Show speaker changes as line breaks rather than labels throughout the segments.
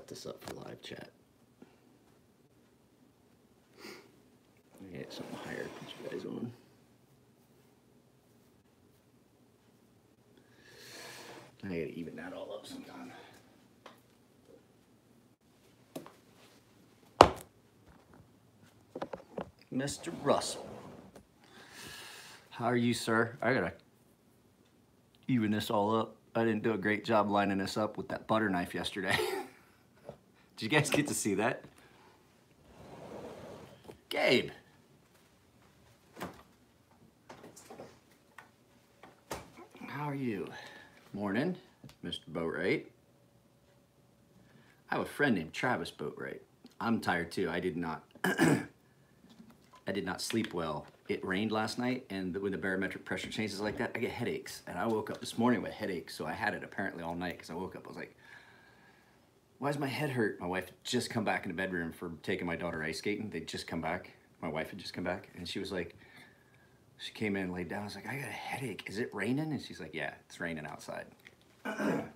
set this up for live chat. Get something higher to put you guys on. I gotta even that all up sometime. Mr. Russell, how are you, sir? I gotta even this all up. I didn't do a great job lining this up with that butter knife yesterday. Did you guys get to see that? Gabe. How are you? Morning, Mr. Boatwright. I have a friend named Travis Boatwright. I'm tired too. I did not sleep well. It rained last night, and when the barometric pressure changes like that, I get headaches. And I woke up this morning with headaches, so I had it apparently all night because I woke up, I was like, why does my head hurt? My wife had just come back in the bedroom for taking my daughter ice skating. They'd just come back. My wife had just come back, and she was like, she came in and laid down. I was like, I got a headache. Is it raining? And she's like, yeah, it's raining outside. And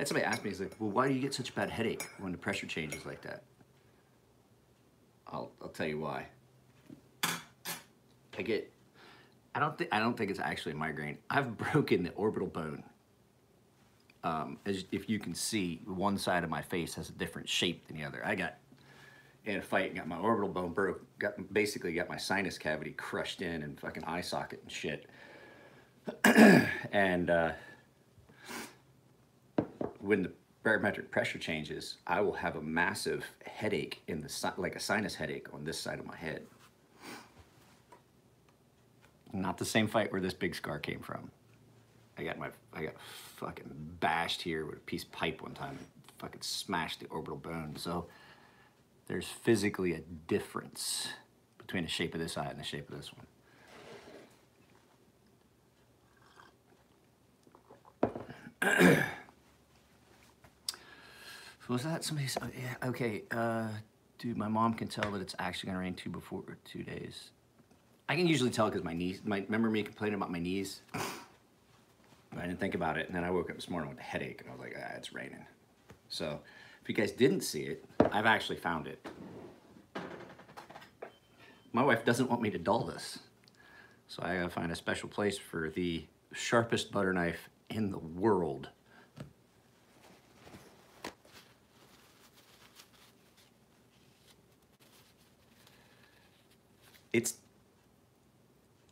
somebody asked me, he's like, well, why do you get such a bad headache when the pressure changes like that? I'll tell you why. I don't think it's actually a migraine. I've broken the orbital bone. As if you can see, one side of my face has a different shape than the other. I got in a fight and got my orbital bone broke. Basically got my sinus cavity crushed in and fucking eye socket and shit. And when the barometric pressure changes, I will have a massive headache in the like a sinus headache on this side of my head. Not the same fight where this big scar came from. I got fucking bashed here with a piece of pipe one time and fucking smashed the orbital bone. So there's physically a difference between the shape of this eye and the shape of this one. Was that somebody? Yeah, okay. Dude, my mom can tell that it's actually gonna rain 2 days. I can usually tell because my knees. Remember me complaining about my knees? I didn't think about it, and then I woke up this morning with a headache, and I was like, ah, it's raining. So, if you guys didn't see it, I've actually found it. My wife doesn't want me to dull this, so I gotta find a special place for the sharpest butter knife in the world.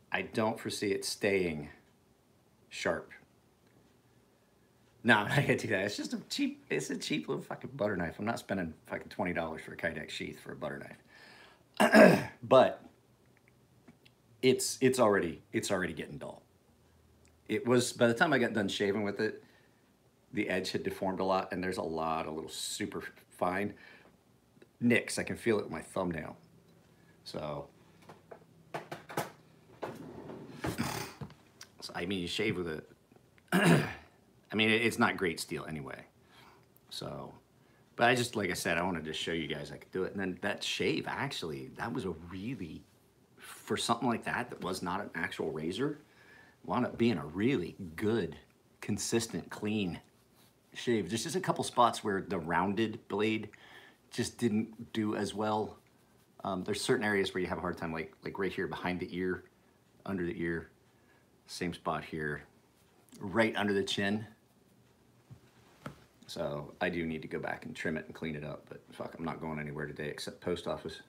I don't foresee it staying sharp. No, I'm not gonna do that. It's just it's a cheap little fucking butter knife. I'm not spending fucking $20 for a Kydex sheath for a butter knife. But it's already getting dull. It was, by the time I got done shaving with it, the edge had deformed a lot, and there's a lot of little super fine nicks. I can feel it with my thumbnail. So I mean, you shave with it. I mean, it's not great steel anyway. So, but I just, like I said, I wanted to show you guys I could do it. And then that shave, actually, that was a really, for something like that was not an actual razor, wound up being a really good, consistent, clean shave. There's just a couple spots where the rounded blade just didn't do as well. There's certain areas where you have a hard time, like right here behind the ear, under the ear. Same spot here, right under the chin. So I do need to go back and trim it and clean it up, but fuck, I'm not going anywhere today except post office.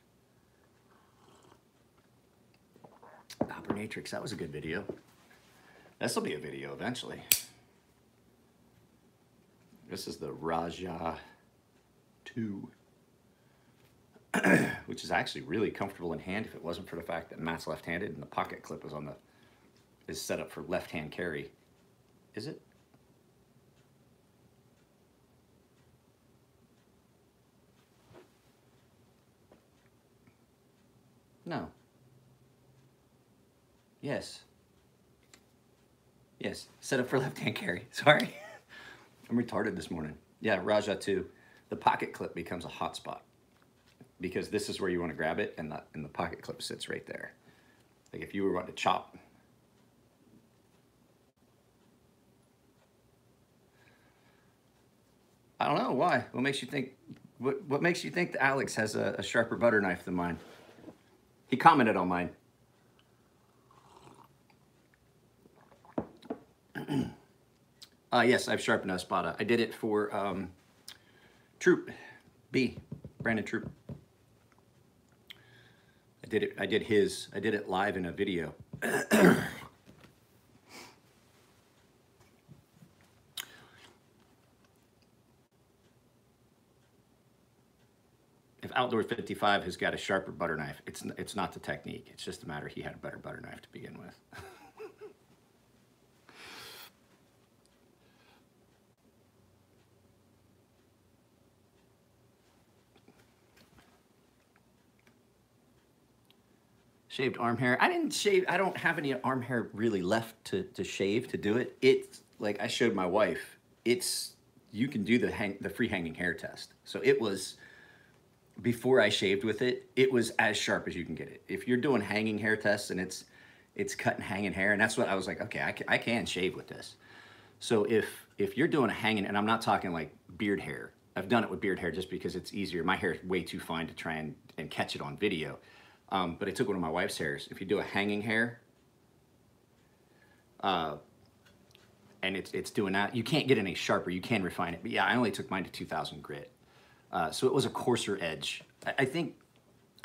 Operatrix, that was a good video. This will be a video eventually. This is the Raja 2, which is actually really comfortable in hand if it wasn't for the fact that Matt's left-handed and the pocket clip is set up for left-hand carry. Is it? No. Yes. Yes, set up for left-hand carry. Sorry. I'm retarded this morning. Yeah, Raja 2. The pocket clip becomes a hot spot because this is where you want to grab it, and the pocket clip sits right there. Like if you were wanting to chop. I don't know why. What makes you think? What makes you think that Alex has a sharper butter knife than mine? He commented on mine. Yes, I've sharpened a Espada. I did it for Troop B, Brandon Troop. I did it. I did it live in a video. If Outdoor 55 has got a sharper butter knife, it's not the technique. It's just a matter he had a better butter knife to begin with. Shaved arm hair. I didn't shave. I don't have any arm hair really left to shave to do it. It's like I showed my wife. You can do the free hanging hair test. So it was, before I shaved with it, it was as sharp as you can get it. If you're doing hanging hair tests and it's cutting hanging hair, and that's what I was like, okay, I can shave with this. So if you're doing a hanging, and I'm not talking like beard hair. I've done it with beard hair just because it's easier. My hair is way too fine to try and catch it on video. But I took one of my wife's hairs. If you do a hanging hair, and it's doing that, you can't get any sharper. You can refine it. But yeah, I only took mine to 2000 grit. So it was a coarser edge. I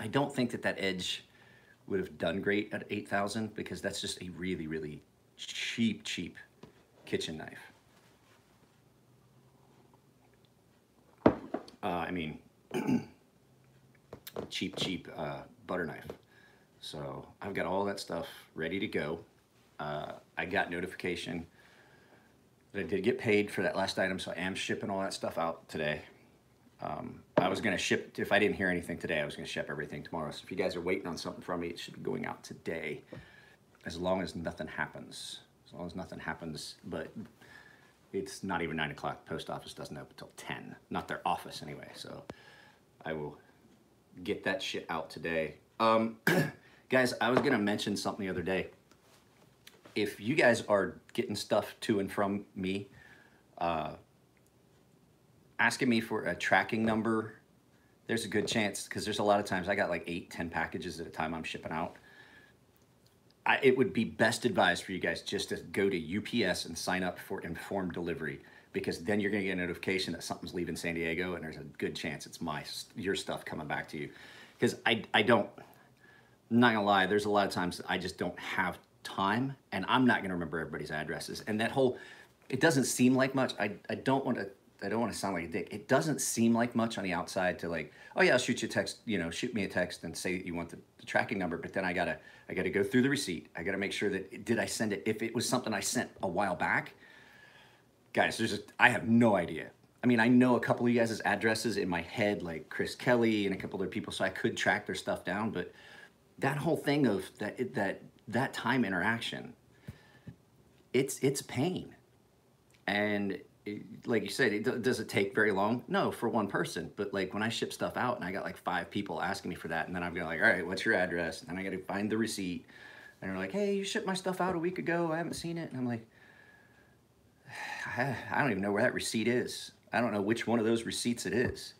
don't think that edge would have done great at 8000 because that's just a really, really cheap kitchen knife. I mean, cheap butter knife. So I've got all that stuff ready to go. I got notification that I did get paid for that last item, so I am shipping all that stuff out today. I was gonna ship, if I didn't hear anything today, I was gonna ship everything tomorrow. So if you guys are waiting on something from me, it should be going out today, as long as nothing happens. As long as nothing happens, but it's not even 9 o'clock. Post office doesn't open until 10. Not their office anyway, so I will get that shit out today. Guys, I was gonna mention something the other day. If you guys are getting stuff to and from me, asking me for a tracking number, there's a good chance, because there's a lot of times I got like 8-10 packages at a time I'm shipping out. It would be best advised for you guys just to go to UPS and sign up for informed delivery, because then you're gonna get a notification that something's leaving San Diego, and there's a good chance it's your stuff coming back to you. Because I'm not gonna lie, there's a lot of times I just don't have time, and I'm not gonna remember everybody's addresses. And that whole, it doesn't seem like much. I don't want to sound like a dick. It doesn't seem like much on the outside to like, oh yeah, I'll shoot you a text, shoot me a text and say that you want the tracking number, but then I gotta go through the receipt. I gotta make sure that, did I send it? If it was something I sent a while back, guys, I have no idea. I mean, I know a couple of you guys' addresses in my head, like Chris Kelly and a couple other people, so I could track their stuff down, but that whole thing of that time interaction, it's a pain. And like you said, does it take very long? No, for one person. But like when I ship stuff out and I got like 5 people asking me for that, and then I'm going like, all right, what's your address? And then I got to find the receipt. And they're like, hey, you shipped my stuff out a week ago. I haven't seen it. And I'm like, I don't even know where that receipt is. I don't know which one of those receipts it is.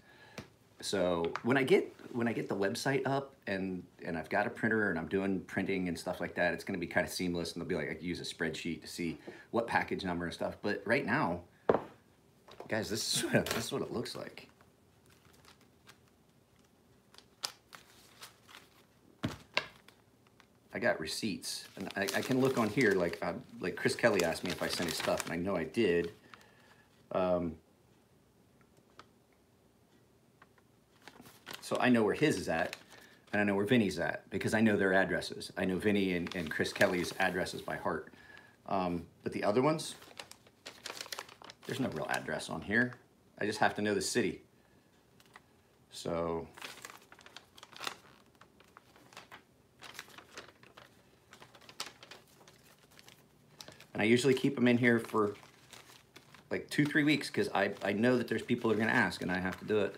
So when I get the website up and I've got a printer and I'm doing printing and stuff like that, it's going to be kind of seamless, and they'll be like, I can use a spreadsheet to see what package number and stuff. But right now, guys, this is what it looks like. I got receipts, and I can look on here, like Chris Kelly asked me if I sent his stuff, and I know I did. So I know where his is at, and I know where Vinny's at, because I know their addresses. I know Vinny and Chris Kelly's addresses by heart. But the other ones, there's no real address on here. I just have to know the city. So and I usually keep them in here for like 2-3 weeks, because I know that there's people who are gonna ask, and I have to do it.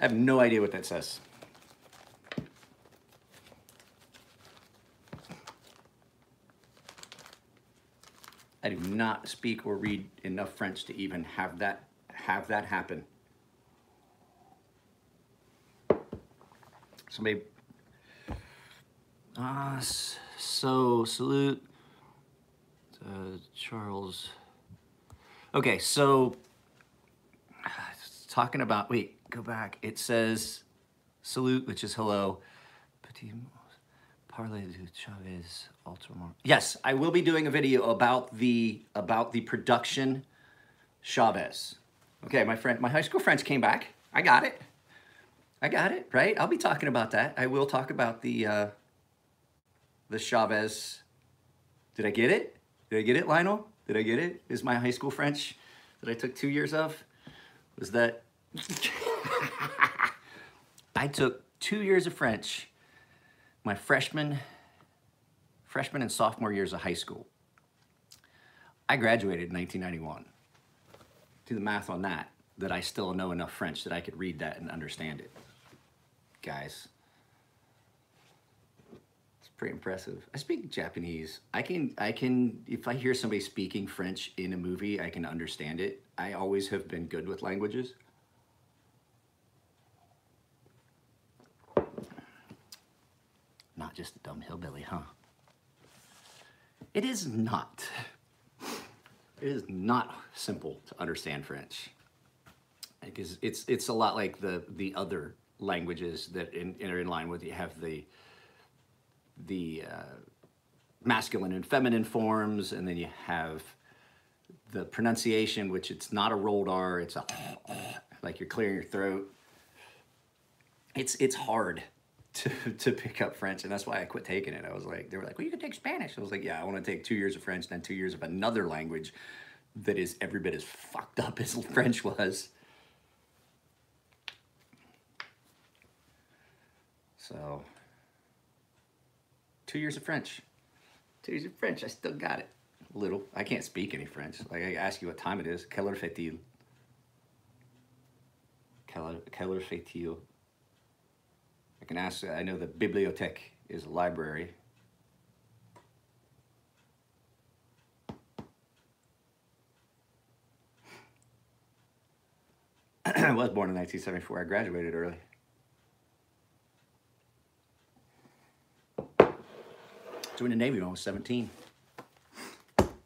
I have no idea what that says. I do not speak or read enough French to even have that happen. Somebody, so salute, Charles. Okay, so talking about, wait, go back. It says salute, which is hello. Petit parler du Chavez ultramar. Yes, I will be doing a video about the production Chavez. Okay, my high school friends came back. I got it, right? I'll be talking about that. I will talk about the Chavez. Did I get it? Did I get it, Lionel? Did I get it? Is my high school French that I took 2 years of? Was that? I took 2 years of French, my freshman and sophomore years of high school. I graduated in 1991. Do the math on that I still know enough French that I could read that and understand it. Guys, it's pretty impressive. I speak Japanese. I can, if I hear somebody speaking French in a movie, I can understand it. I always have been good with languages. Not just a dumb hillbilly, huh? It is not. It is not simple to understand French, because it's a lot like the other languages that are in line with. You have the masculine and feminine forms, and then you have the pronunciation, which it's not a rolled R, it's a like you're clearing your throat. It's hard to pick up French, and that's why I quit taking it. I was like, they were like, well, you can take Spanish. I was like, yeah, I want to take 2 years of French, then 2 years of another language that is every bit as fucked up as French was. So, 2 years of French. 2 years of French, I still got it. A little. I can't speak any French. Like, I ask you what time it is. Quelle heure fait-il? Quelle heure fait-il? I can ask, I know the bibliothèque is a library. I was born in 1974. I graduated early. Joined the Navy when I was 17.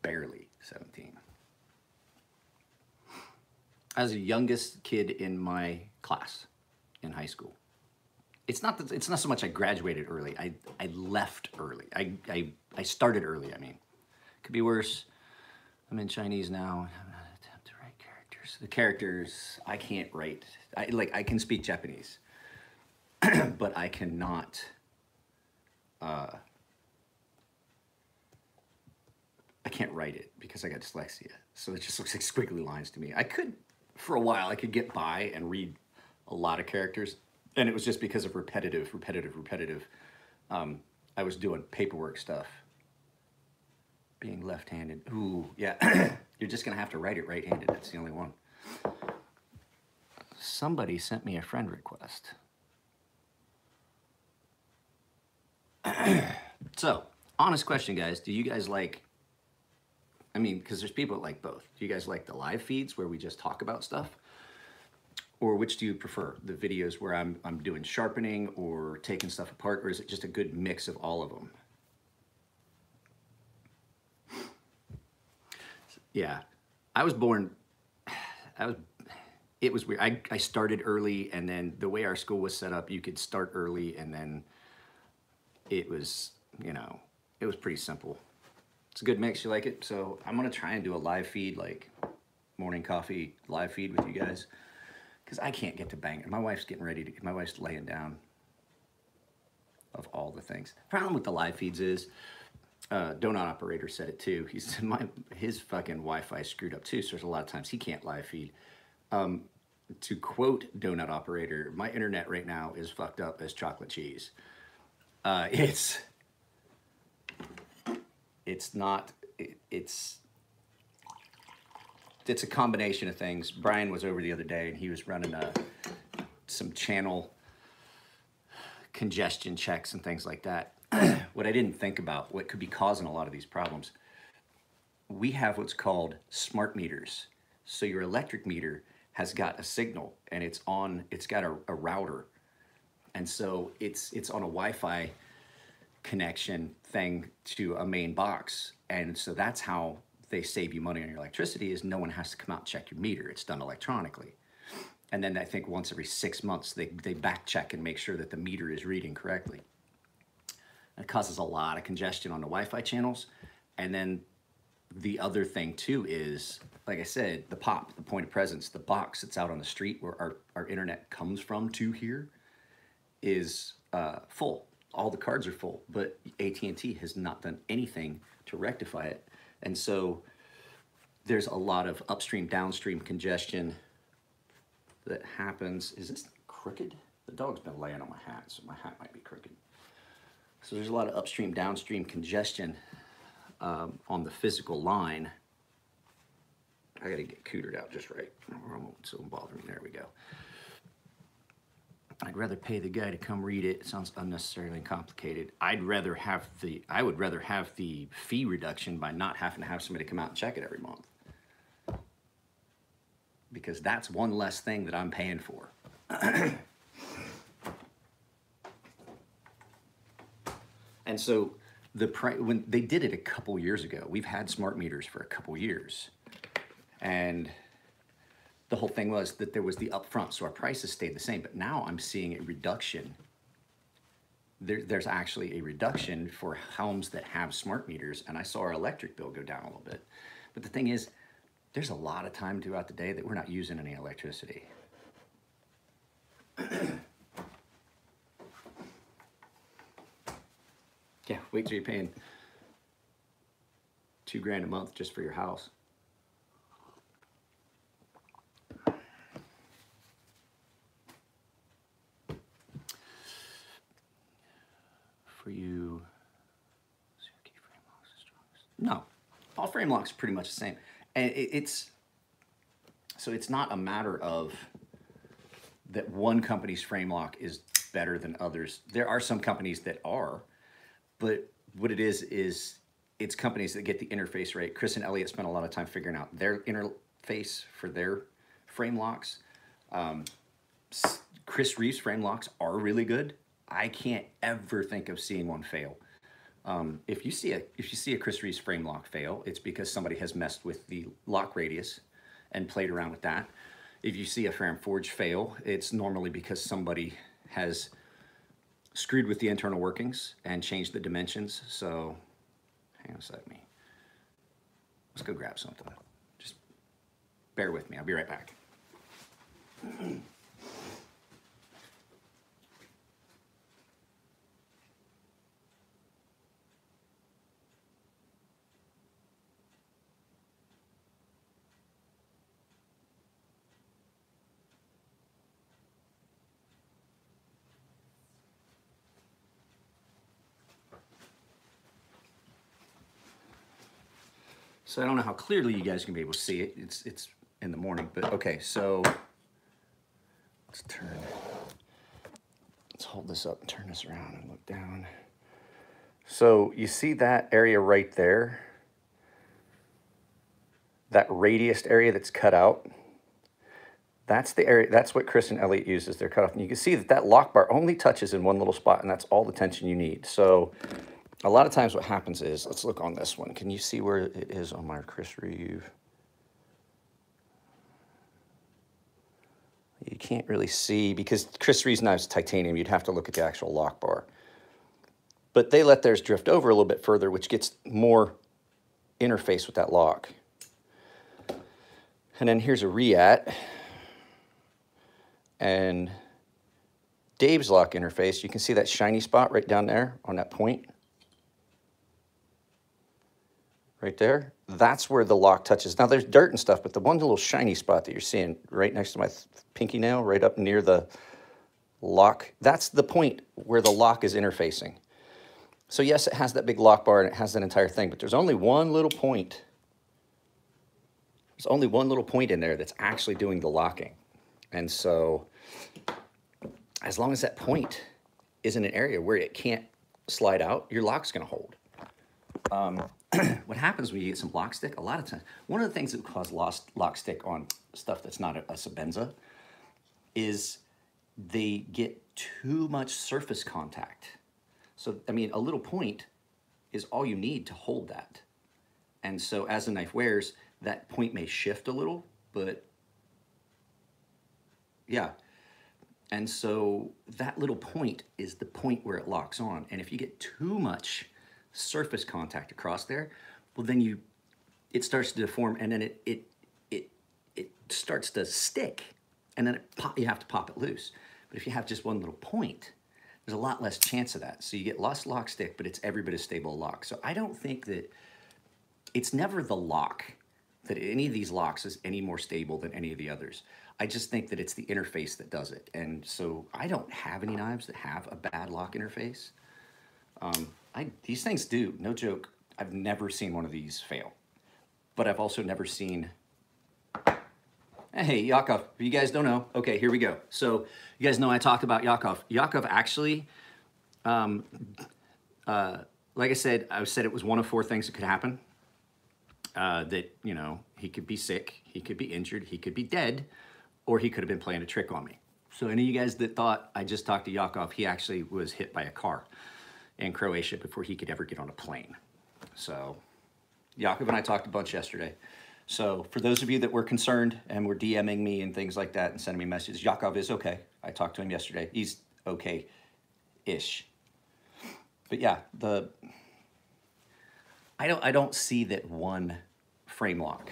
Barely 17. I was the youngest kid in my class in high school. It's not so much I graduated early. I left early. I started early, I mean. Could be worse. I'm in Chinese now. I haven't had an attempt to write characters. The characters, I can't write. I can speak Japanese, but I cannot. I can't write it because I got dyslexia. So it just looks like squiggly lines to me. I could, for a while, I could get by and read a lot of characters. And it was just because of repetitive. I was doing paperwork stuff. Being left-handed. Ooh, yeah. You're just going to have to write it right-handed. That's the only one. Somebody sent me a friend request. So, honest question, guys. Do you guys like... I mean, because there's people that like both. Do you guys like the live feeds where we just talk about stuff? Or which do you prefer? The videos where I'm doing sharpening or taking stuff apart, or is it just a good mix of all of them? Yeah, I was born, it was weird. I started early, and then the way our school was set up, you could start early, and then it was, you know, it was pretty simple. It's a good mix, you like it? So I'm gonna try and do a live feed, like morning coffee live feed with you guys. Because I can't get to bang. My wife's getting ready to, my wife's laying down of all the things. Problem with the live feeds is, Donut Operator said it too. He said his fucking Wi-Fi screwed up too, so there's a lot of times he can't live feed. To quote Donut Operator, my internet right now is fucked up as chocolate cheese. It's a combination of things. Brian was over the other day and he was running some channel congestion checks and things like that. What I didn't think about, what could be causing a lot of these problems, we have what's called smart meters. So your electric meter has got a signal, and it's got a router. And so it's on a Wi-Fi connection thing to a main box. And so that's how they save you money on your electricity, is no one has to come out and check your meter. It's done electronically. And then I think once every 6 months, they back check and make sure that the meter is reading correctly. It causes a lot of congestion on the Wi-Fi channels. And then the other thing too is, like I said, the POP, the point of presence, the box that's out on the street where our internet comes from to here is full. All the cards are full, but AT&T has not done anything to rectify it. And so there's a lot of upstream, downstream congestion that happens. Is this crooked? The dog's been laying on my hat, so my hat might be crooked. So there's a lot of upstream, downstream congestion on the physical line. I gotta get cootered out just right, so it won't bother me. There we go. I'd rather pay the guy to come read it. It sounds unnecessarily complicated. I would rather have the fee reduction by not having to have somebody come out and check it every month. Because that's one less thing that I'm paying for. And so when they did it a couple years ago, we've had smart meters for a couple years. And the whole thing was that there was the upfront, so our prices stayed the same. But now I'm seeing a reduction. There's actually a reduction for homes that have smart meters, and I saw our electric bill go down a little bit. But the thing is, there's a lot of time throughout the day that we're not using any electricity. Yeah, wait till you're paying $2,000 a month just for your house. For you, no, all frame locks are pretty much the same. And it's not a matter of that one company's frame lock is better than others. There are some companies that are, but what it is it's companies that get the interface right. Chris and Elliot spent a lot of time figuring out their interface for their frame locks. Chris Reeves frame locks are really good. I can't ever think of seeing one fail. If you see a Chris Reeves frame lock fail, it's because somebody has messed with the lock radius and played around with that. If you see a Fram Forge fail, it's normally because somebody has screwed with the internal workings and changed the dimensions. So, hang on a sec, let's go grab something. Just bear with me, I'll be right back. So I don't know how clearly you guys can be able to see it. It's in the morning, but okay, so let's hold this up and turn this around and look down. So you see that area right there? That radius area that's cut out? That's the area, that's what Chris and Elliot use as their cutoff. And you can see that that lock bar only touches in one little spot, and that's all the tension you need. So a lot of times what happens is, let's look on this one. Can you see where it is on my Chris Reeve? You can't really see because Chris Reeve's knife's titanium. You'd have to look at the actual lock bar. But they let theirs drift over a little bit further, which gets more interface with that lock. And then here's a REAT. And Dave's lock interface, you can see that shiny spot right down there on that point. Right there, that's where the lock touches. Now there's dirt and stuff, but the one little shiny spot that you're seeing right next to my pinky nail, right up near the lock, that's the point where the lock is interfacing. So yes, it has that big lock bar and it has that entire thing, but there's only one little point. There's only one little point in there that's actually doing the locking. And so as long as that point is in an area where it can't slide out, your lock's gonna hold. What happens when you get some lock stick, a lot of times, one of the things that cause lock stick on stuff that's not a Sebenza is they get too much surface contact. So, I mean, a little point is all you need to hold that. And so as the knife wears, that point may shift a little, but yeah. And so that little point is the point where it locks on. And if you get too much surface contact across there, well then it starts to deform, and then it starts to stick, and then you have to pop it loose. But if you have just one little point, there's a lot less chance of that. So you get less lock stick, but it's every bit as stable a lock. So I don't think that, it's never the lock, that any of these locks is any more stable than any of the others. I just think that it's the interface that does it. And so I don't have any knives that have a bad lock interface. These things do, no joke, I've never seen one of these fail. But I've also never seen, hey, Yakov, you guys don't know. Okay, here we go. So you guys know I talked about Yakov. Yakov actually, like I said it was one of 4 things that could happen. That, you know, he could be sick, he could be injured, he could be dead, or he could have been playing a trick on me. So any of you guys that thought I just talked to Yakov, he actually was hit by a car in Croatia before he could ever get on a plane. So Yakov and I talked a bunch yesterday. So for those of you that were concerned and were DMing me and things like that and sending me messages, Yakov is okay. I talked to him yesterday. He's okay-ish. But yeah, I don't see that one frame lock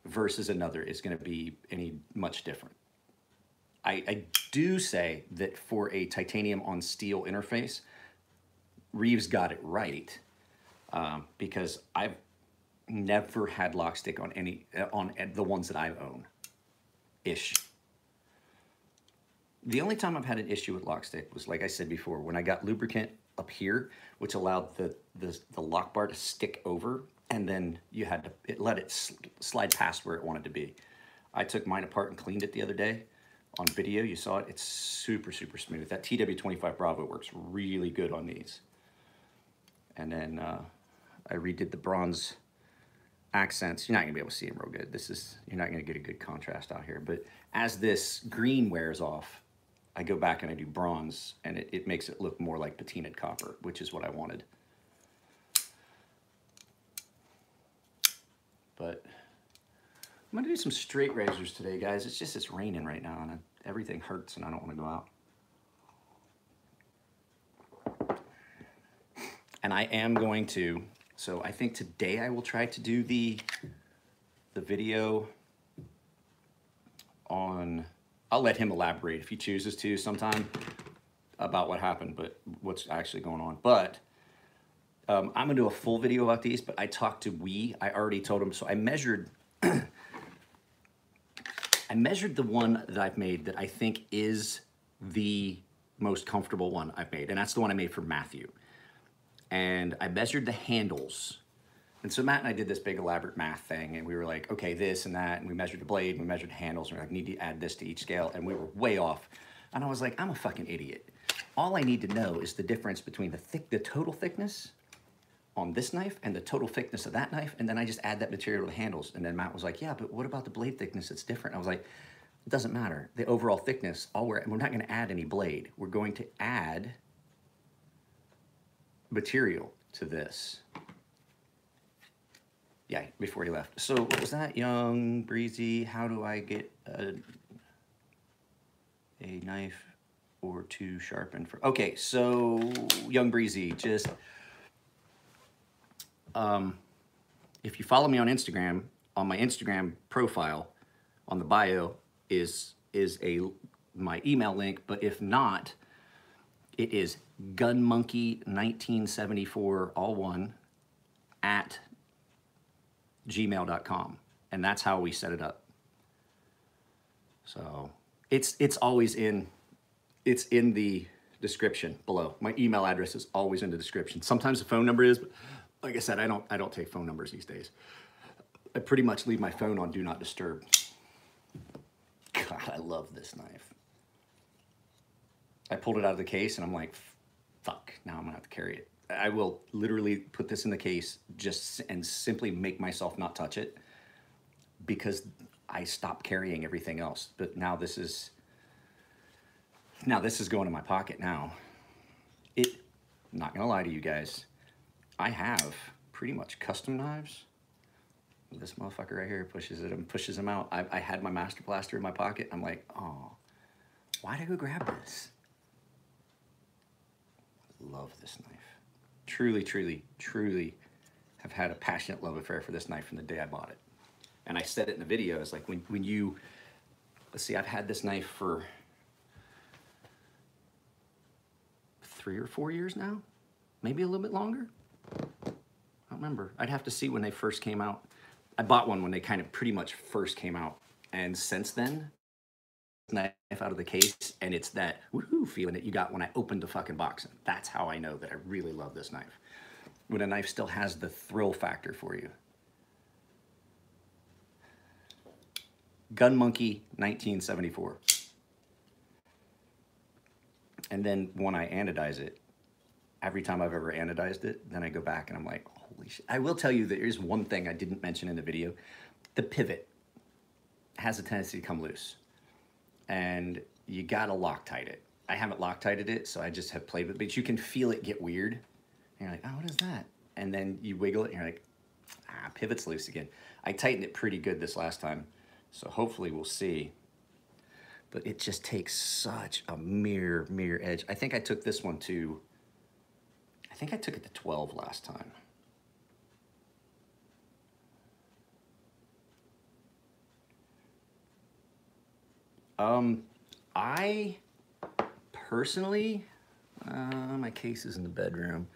versus another is going to be any much different. I do say that for a titanium on steel interface, Reeves got it right, because I've never had lock stick on on the ones that I own, ish. The only time I've had an issue with lock stick was, like I said before, when I got lubricant up here, which allowed the lock bar to stick over, and then you had to let it slide past where it wanted to be. I took mine apart and cleaned it the other day. On video, you saw it. It's super, super smooth. That TW25 Bravo works really good on these. And then I redid the bronze accents. You're not gonna be able to see them real good. You're not gonna get a good contrast out here. But as this green wears off, I go back and I do bronze, and it makes it look more like patinaed copper, which is what I wanted. But I'm gonna do some straight razors today, guys. It's raining right now, and everything hurts, and I don't want to go out. And I am going to, so I think today I will try to do the video on, I'll let him elaborate if he chooses to sometime about what happened, but what's actually going on. But I'm gonna do a full video about these, but I talked to I already told him, so I measured, I measured the one that I've made that I think is the most comfortable one I've made, and that's the one I made for Matthew. And I measured the handles. And so Matt and I did this big elaborate math thing, and we were like, okay, this and that, and we measured the blade, and we measured the handles, and we're like, need to add this to each scale, and we were way off. And I was like, I'm a fucking idiot. All I need to know is the difference between the total thickness on this knife and the total thickness of that knife, and then I just add that material to the handles. And then Matt was like, yeah, but what about the blade thickness? It's different. I was like, it doesn't matter. The overall thickness, we're not gonna add any blade. We're going to add material to this. Yeah, before he left. So what was that? Young, breezy, how do I get a knife or two sharpened for? Okay, so Young Breezy, just if you follow me on Instagram, on my Instagram profile, on the bio is my email link, but if not, it is gunmonkey1974, all one, at gmail.com, and that's how we set it up. So it's always in the description below. My email address is always in the description. Sometimes the phone number is, but like I said, I don't take phone numbers these days. I pretty much leave my phone on Do Not Disturb. God, I love this knife. I pulled it out of the case and I'm like, fuck, now I'm gonna have to carry it. I will literally put this in the case just and simply make myself not touch it because I stopped carrying everything else. But now this is going in my pocket now. I'm not gonna lie to you guys, I have pretty much custom knives. This motherfucker right here pushes it and pushes them out. I had my Master Blaster in my pocket. I'm like, oh, why did I go grab this? Love this knife. Truly, truly, truly have had a passionate love affair for this knife from the day I bought it. And I said it in the video, it's like when you, let's see, I've had this knife for 3 or 4 years now, maybe a little bit longer. I don't remember. I'd have to see when they first came out. I bought one when they kind of pretty much first came out. And since then, knife out of the case, and it's that woohoo feeling that you got when I opened the fucking box. That's how I know that I really love this knife. When a knife still has the thrill factor for you. Gun Monkey 1974. And then when I anodize it, every time I've ever anodized it, then I go back and I'm like, holy shit. I will tell you that there's one thing I didn't mention in the video. The pivot has a tendency to come loose. And you gotta Loctite it. I haven't Loctited it, so I just have played with it, but you can feel it get weird. And you're like, oh, what is that? And then you wiggle it and you're like, ah, pivot's loose again. I tightened it pretty good this last time, so hopefully we'll see. But it just takes such a mirror edge. I think I took this one to, I think I took it to 12 last time. I personally, my case is in the bedroom.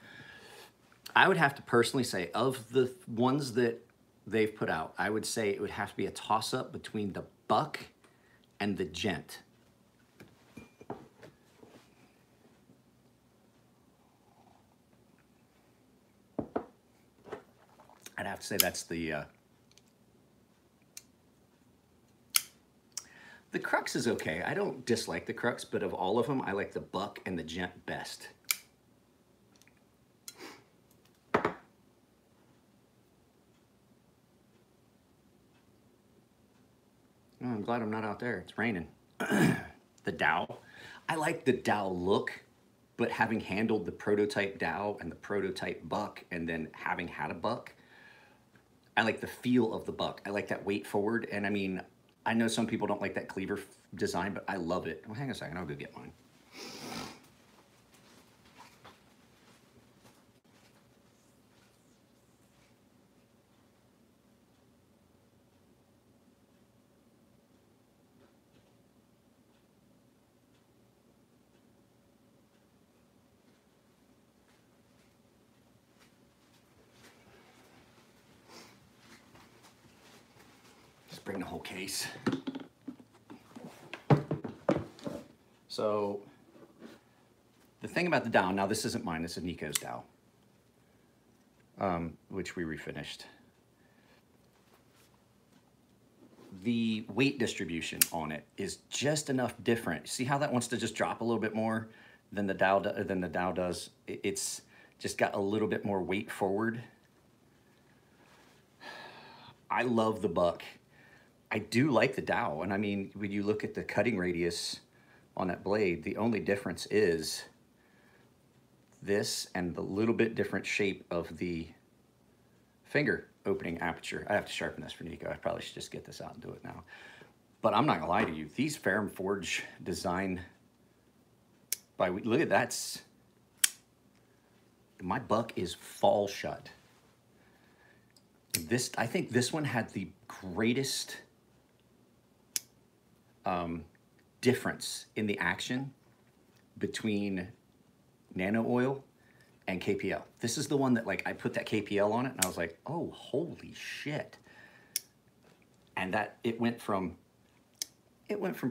I would have to personally say, of the ones that they've put out, I would say it would have to be a toss-up between the Buck and the Gent. I'd have to say that's the Crux is okay. I don't dislike the Crux, but of all of them, I like the Buck and the Gent best. Oh, I'm glad I'm not out there. It's raining. The Dow. I like the Dow look, but having handled the prototype Dow and the prototype Buck and then having had a Buck, I like the feel of the Buck. I like that weight forward, and I mean, I know some people don't like that cleaver design, but I love it. Well, hang on a second, I'll go get mine. Just bring the whole case. So the thing about the Dow, now this isn't mine, this is Nico's Dow, which we refinished. The weight distribution on it is just enough different. See how that wants to just drop a little bit more than the Dow does? It's just got a little bit more weight forward. I love the Buck. I do like the Dow, and I mean, when you look at the cutting radius on that blade, the only difference is this and the little bit different shape of the finger opening aperture. I have to sharpen this for Nico. I probably should just get this out and do it now. But I'm not gonna lie to you, these Ferrum Forge design by, look at that. My Buck is fall shut. This, I think this one had the greatest difference in the action between nano oil and KPL. This is the one that, like, I put that KPL on it and I was like, oh, holy shit. And that, it went from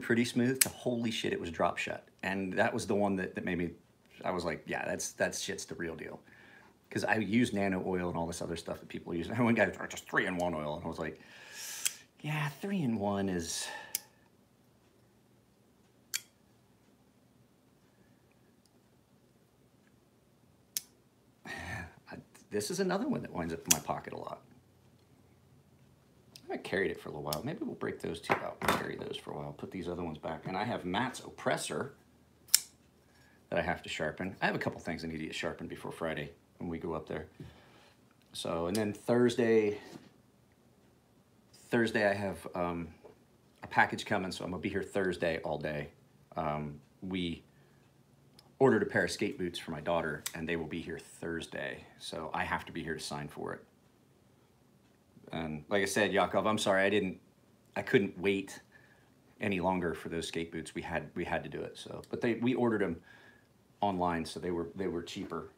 pretty smooth to holy shit, it was drop shut. And that was the one that made me, I was like, yeah, that shit's the real deal. Because I use nano oil and all this other stuff that people use. And one guy was just 3-in-1 oil, and I was like, yeah, 3-in-1 is, this is another one that winds up in my pocket a lot. I carried it for a little while. Maybe we'll break those two out and carry those for a while. Put these other ones back. And I have Matt's oppressor that I have to sharpen. I have a couple things I need to get sharpened before Friday when we go up there. So, and then Thursday I have a package coming, so I'm gonna be here Thursday all day. We ordered a pair of skate boots for my daughter, and they will be here Thursday. So I have to be here to sign for it. And like I said, Yakov, I'm sorry, I couldn't wait any longer for those skate boots. We had to do it. So, but we ordered them online, so they were cheaper.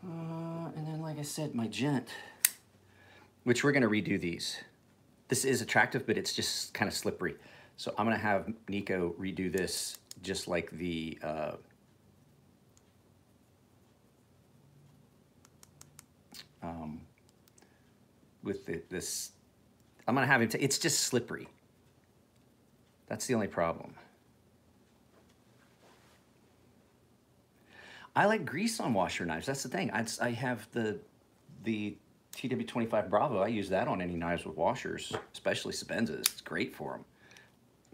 And then, like I said, my gent, which we're gonna redo these. This is attractive, but it's just kind of slippery. So I'm gonna have Nico redo this just like the with this. I'm gonna have him. It's just slippery. That's the only problem. I like grease on washer knives. That's the thing. I have the TW25 Bravo. I use that on any knives with washers, especially Sabenzas. It's great for them.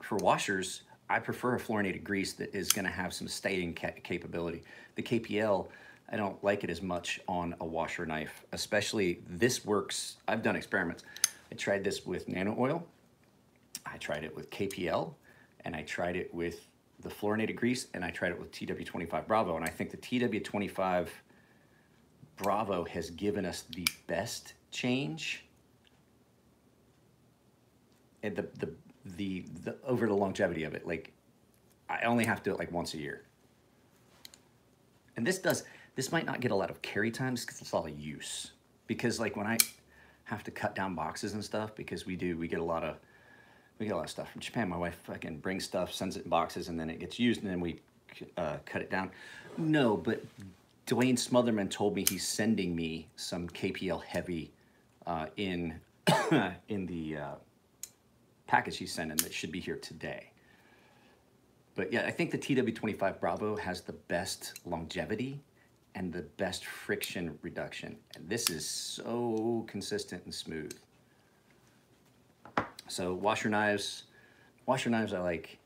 For washers, I prefer a fluorinated grease that is going to have some staying capability. The KPL, I don't like it as much on a washer knife, especially this works. I've done experiments. I tried this with nano oil. I tried it with KPL, and I tried it with the fluorinated grease, and I tried it with TW25 Bravo, and I think the TW25 Bravo has given us the best change and the over the longevity of it. Like, I only have to do it like once a year. And this might not get a lot of carry times because it's all of use. Because like when I have to cut down boxes and stuff, because we get a lot of stuff from Japan. My wife fucking brings stuff, sends it in boxes, and then it gets used, and then we cut it down. No, but Dwayne Smotherman told me he's sending me some KPL heavy in the package he's sending that should be here today. But yeah, I think the TW25 Bravo has the best longevity and the best friction reduction. And this is so consistent and smooth. So washer knives I like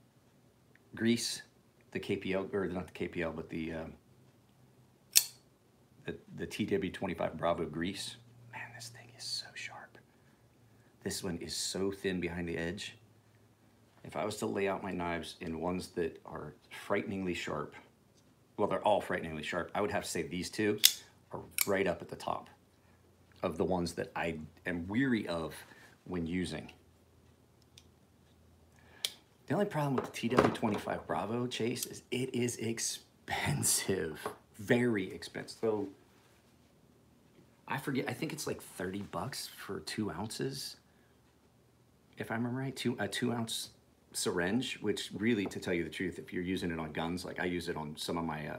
grease, the KPL, or not the KPL, but the TW25 Bravo grease. Man, this thing is so sharp. This one is so thin behind the edge. If I was to lay out my knives in ones that are frighteningly sharp, well, they're all frighteningly sharp, I would have to say these two are right up at the top of the ones that I am weary of when using. The only problem with the TW25 Bravo, Chase, is it is expensive, very expensive. So I forget, I think it's like 30 bucks for 2 ounces, if I remember right, a 2 ounce syringe, which really, to tell you the truth, if you're using it on guns, like I use it on some of my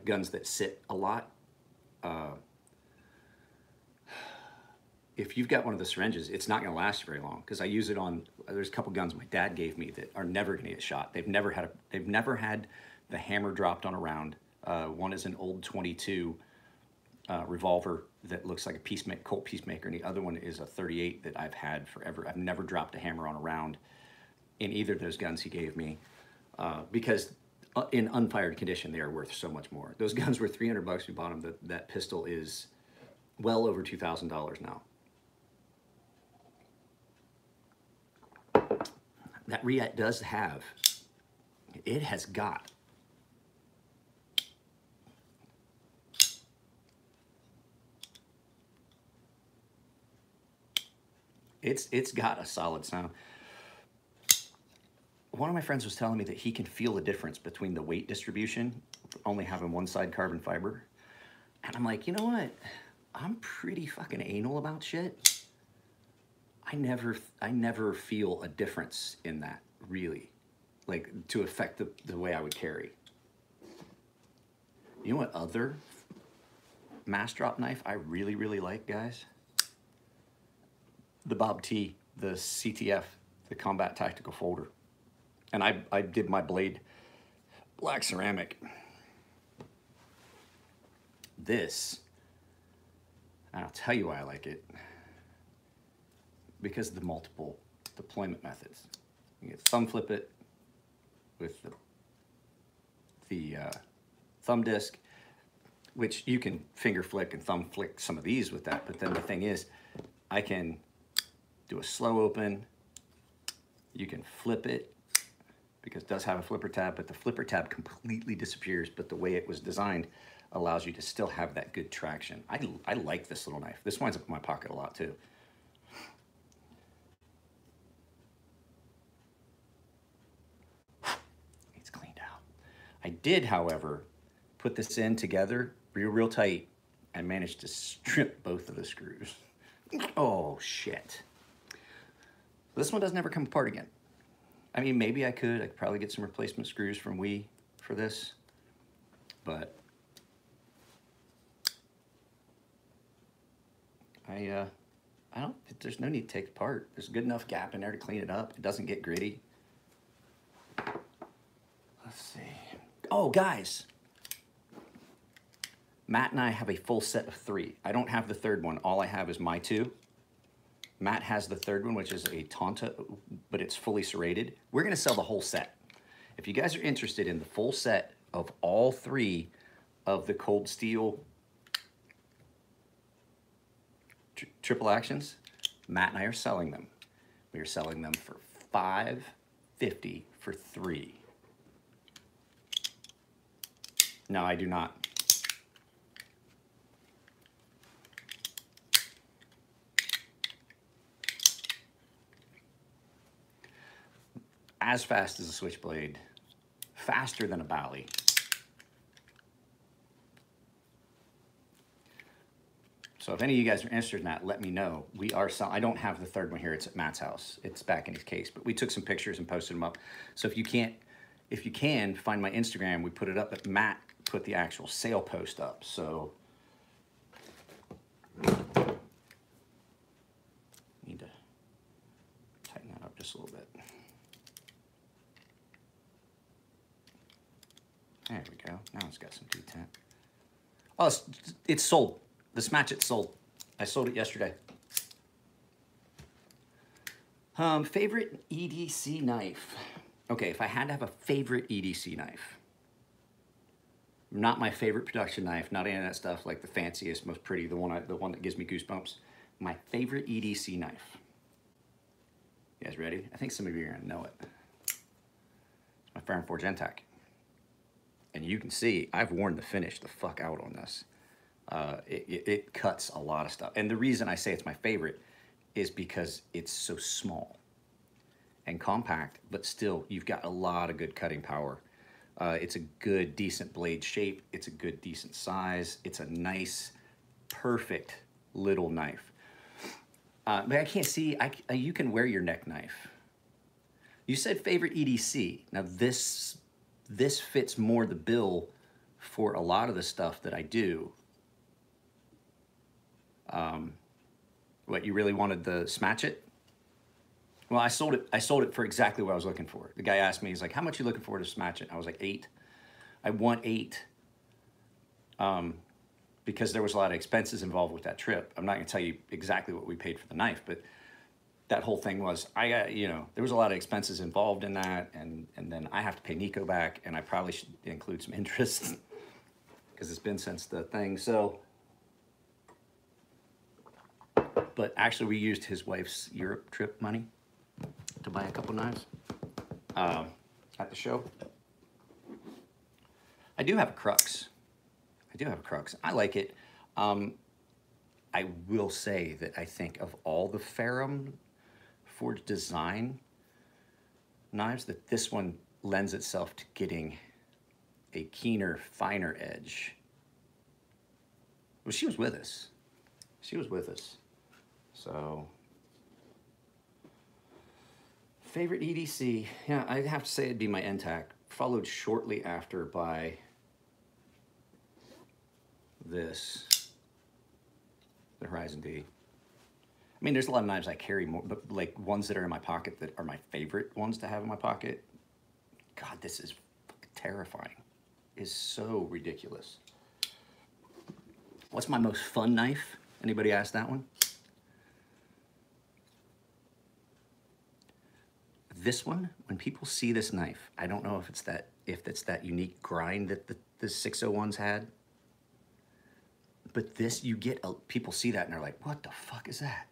guns that sit a lot, if you've got one of the syringes, it's not going to last very long, because I use it on, there's a couple guns my dad gave me that are never going to get shot. They've never had the hammer dropped on a round. One is an old 22 revolver that looks like a Colt Peacemaker, and the other one is a 38 that I've had forever. I've never dropped a hammer on a round in either of those guns he gave me, because in unfired condition, they are worth so much more. Those guns were 300 bucks. We bought them. That pistol is well over $2,000 now. That Riat does have, it has got it's got a solid sound. One of my friends was telling me that he can feel the difference between the weight distribution, only having one side carbon fiber. And I'm like, you know what? I'm pretty fucking anal about shit. I never feel a difference in that, really, like to affect the way I would carry. You know what other mass drop knife I really, really like, guys? The Bob T, the CTF, the Combat Tactical Folder. And I did my blade black ceramic. this, I'll tell you why I like it, because of the multiple deployment methods. You can thumb flip it with the thumb disc, which you can finger flick and thumb flick some of these with that. But then the thing is, I can do a slow open. You can flip it, because it does have a flipper tab, but the flipper tab completely disappears. But the way it was designed allows you to still have that good traction. I like this little knife. This winds up in my pocket a lot too. It's cleaned out. I did, however, put this in together real tight and managed to strip both of the screws. Oh shit. This one doesn't ever come apart again. I mean, maybe I could probably get some replacement screws from Wii for this, but I don't, there's no need to take it apart. There's a good enough gap in there to clean it up. It doesn't get gritty. Let's see. Oh, guys. Matt and I have a full set of 3. I don't have the third one. All I have is my 2. Matt has the third one, which is a Tonta, but it's fully serrated. We're gonna sell the whole set. If you guys are interested in the full set of all 3 of the Cold Steel triple actions, Matt and I are selling them. We are selling them for $5.50 for 3. No, I do not. As fast as a switchblade, faster than a Bally. So if any of you guys are interested in that, let me know. We are selling. I don't have the third one here. It's at Matt's house. It's back in his case, but we took some pictures and posted them up. So if you can find my Instagram, we put it up, but Matt put the actual sale post up. So need to tighten that up just a little bit. There we go. Now it's got some detent. Oh, it's sold. The Smatchet sold. I sold it yesterday. Favorite EDC knife. Okay, if I had to have a favorite EDC knife, not my favorite production knife, not any of that stuff, like the fanciest, most pretty, the one that gives me goosebumps. My favorite EDC knife. You guys ready? I think some of you are gonna know it. It's my Fire & Forge NTAC. And you can see, I've worn the finish the fuck out on this. It cuts a lot of stuff. And the reason I say it's my favorite is because it's so small and compact, but still, you've got a lot of good cutting power. It's a good, decent blade shape. It's a good, decent size. It's a nice, perfect little knife. But I can't see, you can wear your neck knife. You said favorite EDC. Now this fits more the bill for a lot of the stuff that I do. What, you really wanted the Smatchet? Well, I sold it for exactly what I was looking for. The guy asked me, he's like, how much you looking for to Smatchet? I was like, 8. I want 8. Because there was a lot of expenses involved with that trip. I'm not gonna tell you exactly what we paid for the knife, but that whole thing was, there was a lot of expenses involved in that, and then I have to pay Nico back, and I probably should include some interest because it's been since the thing, so. But actually we used his wife's Europe trip money to buy a couple knives at the show. I do have a Crux. I like it. I will say that I think of all the Ferrum Forge design knives, that this one lends itself to getting a keener, finer edge. Well, she was with us. So, favorite EDC, yeah, I'd have to say it'd be my NTAC, followed shortly after by this, the Horizon D. I mean, there's a lot of knives I carry more, but like ones that are in my pocket that are my favorite ones to have in my pocket. God, this is fucking terrifying. It's so ridiculous. What's my most fun knife? Anybody ask that one? This one, when people see this knife, I don't know if it's that unique grind that the 601s had, but this, people see that and they're like, what the fuck is that?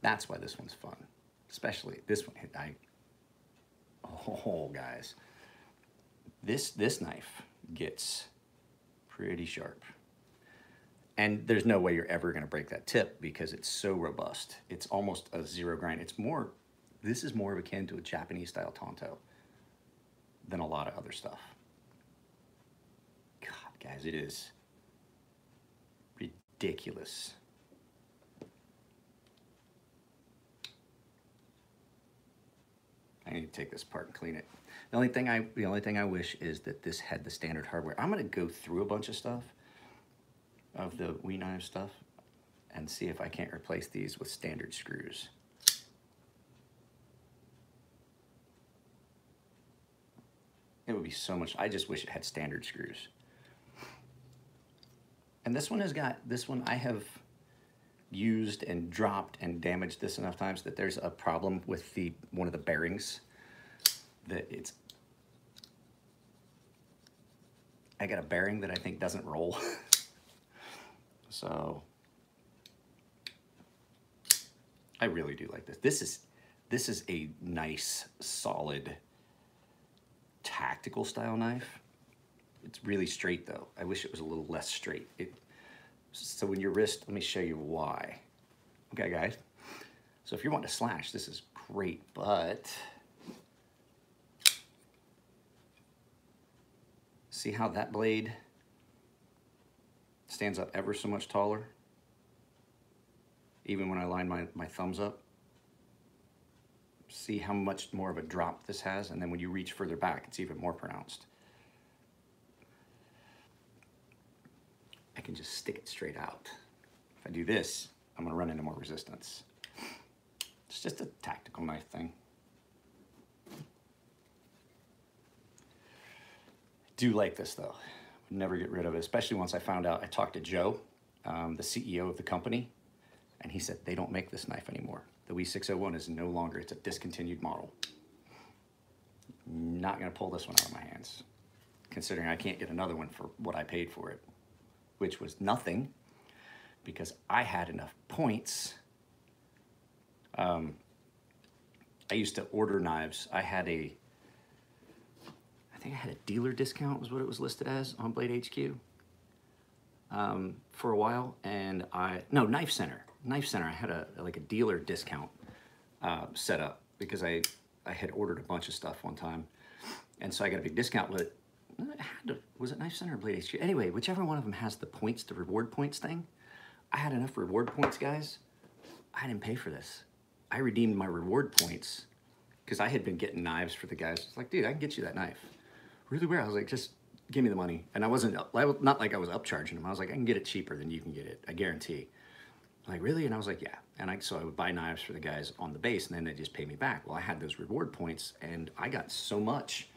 That's why this one's fun, especially this one. Oh, guys, this knife gets pretty sharp. And there's no way you're ever gonna break that tip because it's so robust. It's almost a zero grind. This is more akin to a Japanese style Tonto than a lot of other stuff. God, guys, it is ridiculous. I need to take this apart and clean it. The only thing I wish is that this had the standard hardware. I'm gonna go through a bunch of stuff, of the Wee Knife stuff, and see if I can't replace these with standard screws. It would be so much, I just wish it had standard screws. And this one I have used and dropped and damaged this enough times that there's a problem with one of the bearings that I got a bearing that I think doesn't roll. So I really do like this. This is a nice, solid, tactical style knife. It's really straight though. I wish it was a little less straight. So when your wrist, let me show you why. Okay, guys. So if you're wanting to slash, this is great, but see how that blade stands up ever so much taller? Even when I line my thumbs up. See how much more of a drop this has? And then when you reach further back, it's even more pronounced. I can just stick it straight out. If I do this, I'm gonna run into more resistance. It's just a tactical knife thing. Do like this though. Would never get rid of it, especially once I found out. I talked to Joe, the CEO of the company, and he said they don't make this knife anymore. The Wee 601 is no longer, it's a discontinued model. Not gonna pull this one out of my hands, considering I can't get another one for what I paid for it, which was nothing, because I had enough points. I used to order knives. I think I had a dealer discount was what it was listed as on Blade HQ for a while, and Knife Center. Knife Center, I had a dealer discount set up because I had ordered a bunch of stuff one time, and so I got a big discount with it. Was it Knife Center or Blade HQ? Anyway, whichever one of them has the points, the reward points thing. I had enough reward points, guys. I didn't pay for this. I redeemed my reward points because I had been getting knives for the guys. It's like, dude, I can get you that knife. Really weird. I was like, just give me the money. And I wasn't, not like I was upcharging them. I was like, I can get it cheaper than you can get it. I guarantee. I'm like, really? And I was like, yeah. And so I would buy knives for the guys on the base and then they just pay me back. Well, I had those reward points and I got so much.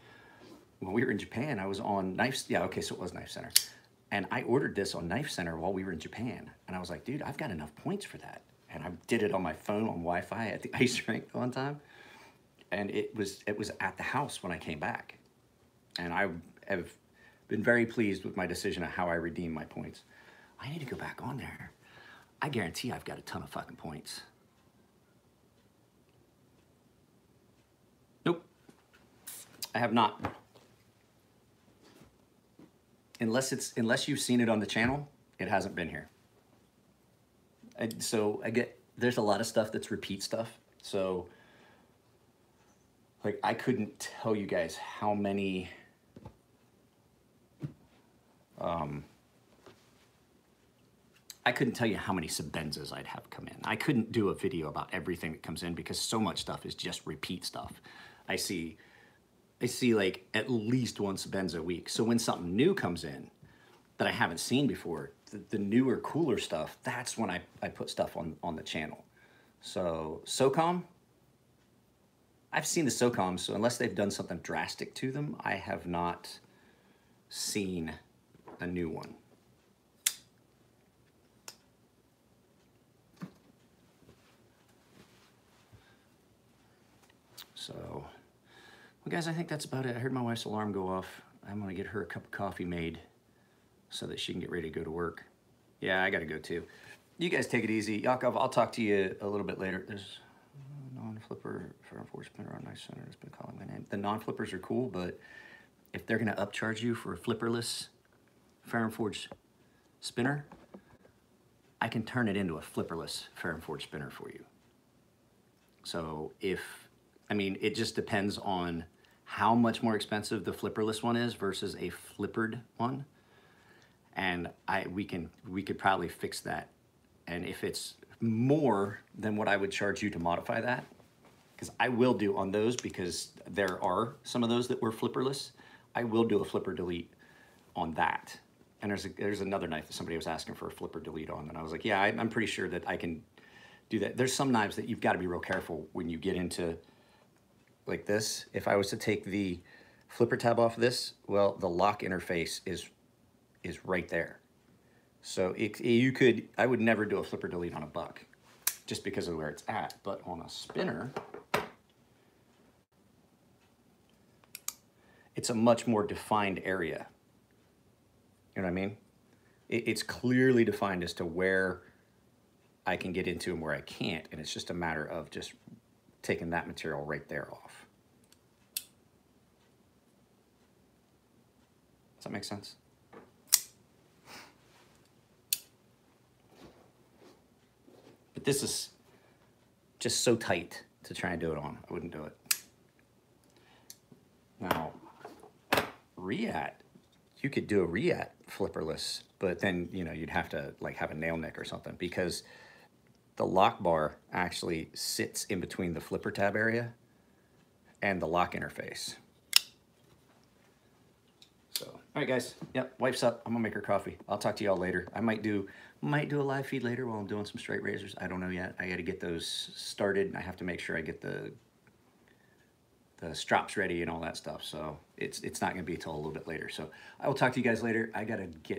When we were in Japan, I was on Knife, yeah, okay, so it was Knife Center. And I ordered this on Knife Center while we were in Japan. And I was like, dude, I've got enough points for that. And I did it on my phone on Wi-Fi at the ice rink one time. And it was at the house when I came back. And I have been very pleased with my decision of how I redeem my points. I need to go back on there. I guarantee I've got a ton of fucking points. Nope. I have not. Unless you've seen it on the channel, it hasn't been here. So there's a lot of stuff that's repeat stuff. So like I couldn't tell you guys how many I couldn't tell you how many Sebenzas I'd have come in. I couldn't do a video about everything that comes in because so much stuff is just repeat stuff. I see like at least one Sebenza a week. So when something new comes in that I haven't seen before, the newer, cooler stuff, that's when I put stuff on the channel. So SOCOM, I've seen the SOCOMs, so unless they've done something drastic to them, I have not seen a new one. Well, guys, I think that's about it. I heard my wife's alarm go off. I'm gonna get her a cup of coffee made so that she can get ready to go to work. Yeah, I gotta go too. You guys take it easy. Yakov, I'll talk to you a little bit later. There's a non-flipper for a spinner on Nice Center has been calling my name. The non-flippers are cool, but if they're gonna upcharge you for a flipperless Farron Forge spinner, I can turn it into a flipperless Farron Forge spinner for you. So I mean, it just depends on how much more expensive the flipperless one is versus a flippered one. And we could probably fix that. And if it's more than what I would charge you to modify that, because I will do on those, because there are some of those that were flipperless, I will do a flipper delete on that. And there's another knife that somebody was asking for a flipper delete on, and I was like, yeah, I'm pretty sure that I can do that. There's some knives that you've got to be real careful when you get into like this. If I was to take the flipper tab off this, well, the lock interface is right there. So I would never do a flipper delete on a buck just because of where it's at, but on a spinner, it's a much more defined area. You know what I mean? It's clearly defined as to where I can get into and where I can't, and it's just a matter of just taking that material right there off. Does that make sense? But this is just so tight to try and do it on. I wouldn't do it. Now, Riat, you could do a Riat flipperless, but then, you know, you'd have to like have a nail nick or something, because the lock bar actually sits in between the flipper tab area and the lock interface. So, all right, guys. Yep, wife's up. I'm gonna make her coffee. I'll talk to y'all later. I might do a live feed later while I'm doing some straight razors. I don't know yet. I got to get those started, and I have to make sure I get the strops ready and all that stuff. So it's not gonna be until a little bit later. So I will talk to you guys later. I gotta get